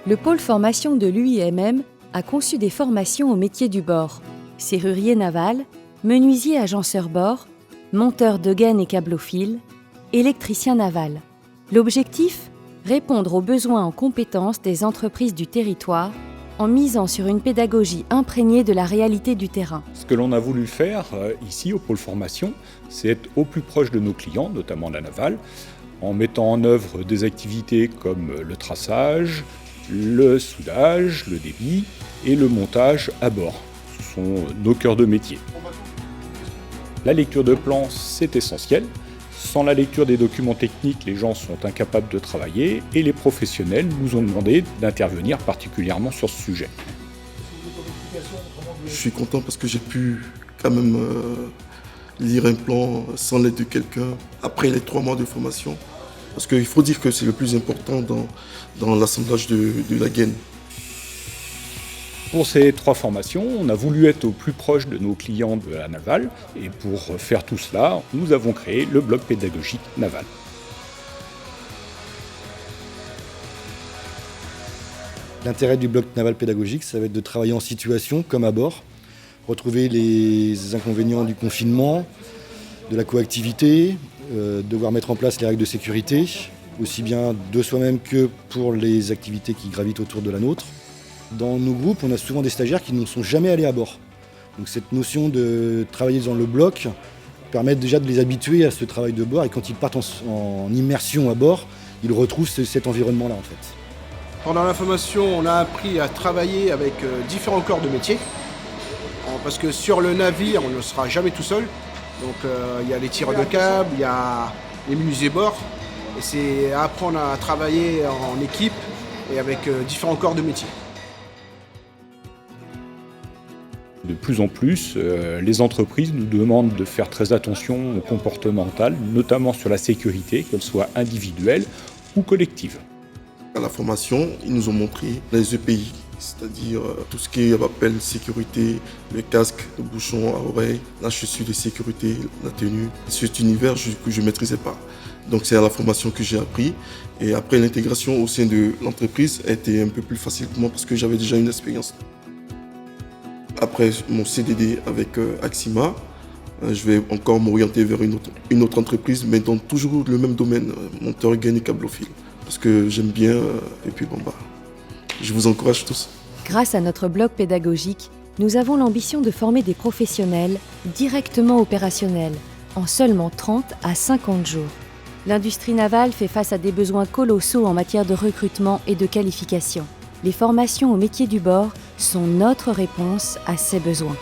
le pôle formation de l'UIMM a conçu des formations au métier du bord. Serrurier naval, menuisier agenceur bord, monteur de gaines et câblophile, électricien naval. L'objectif ? Répondre aux besoins en compétences des entreprises du territoire en misant sur une pédagogie imprégnée de la réalité du terrain. Ce que l'on a voulu faire ici au pôle formation, c'est être au plus proche de nos clients, notamment la navale, en mettant en œuvre des activités comme le traçage, le soudage, le débit et le montage à bord. Ce sont nos cœurs de métier. La lecture de plans, c'est essentiel. Sans la lecture des documents techniques, les gens sont incapables de travailler et les professionnels nous ont demandé d'intervenir particulièrement sur ce sujet. Je suis content parce que j'ai pu quand même lire un plan sans l'aide de quelqu'un après les 3 mois de formation. Parce qu'il faut dire que c'est le plus important dans l'assemblage de la gaine. Pour ces 3 formations, on a voulu être au plus proche de nos clients de la navale et pour faire tout cela, nous avons créé le bloc pédagogique naval. L'intérêt du bloc naval pédagogique, ça va être de travailler en situation comme à bord, retrouver les inconvénients du confinement, de la coactivité, devoir mettre en place les règles de sécurité, aussi bien de soi-même que pour les activités qui gravitent autour de la nôtre. Dans nos groupes, on a souvent des stagiaires qui ne sont jamais allés à bord. Donc cette notion de travailler dans le bloc permet déjà de les habituer à ce travail de bord et quand ils partent en immersion à bord, ils retrouvent cet environnement-là en fait. Pendant la formation, on a appris à travailler avec différents corps de métier. Parce que sur le navire, on ne sera jamais tout seul. Donc il y a les tireurs de câbles, il y a les menuisiers bord. Et c'est apprendre à travailler en équipe et avec différents corps de métier. De plus en plus, les entreprises nous demandent de faire très attention au comportemental, notamment sur la sécurité, qu'elle soit individuelle ou collective. À la formation, ils nous ont montré les EPI, c'est-à-dire tout ce qui est rappel sécurité, le casque, le bouchon à oreille, la chaussure de sécurité, la tenue. Cet univers que je ne maîtrisais pas. Donc c'est à la formation que j'ai appris. Et après l'intégration au sein de l'entreprise a été un peu plus facile pour moi parce que j'avais déjà une expérience. Après mon CDD avec Axima, je vais encore m'orienter vers une autre entreprise, mais dans toujours le même domaine, monteur gaine et câblophile. Parce que j'aime bien, et puis je vous encourage tous. Grâce à notre bloc pédagogique, nous avons l'ambition de former des professionnels directement opérationnels, en seulement 30 à 50 jours. L'industrie navale fait face à des besoins colossaux en matière de recrutement et de qualification. Les formations au métier du bord sont notre réponse à ces besoins.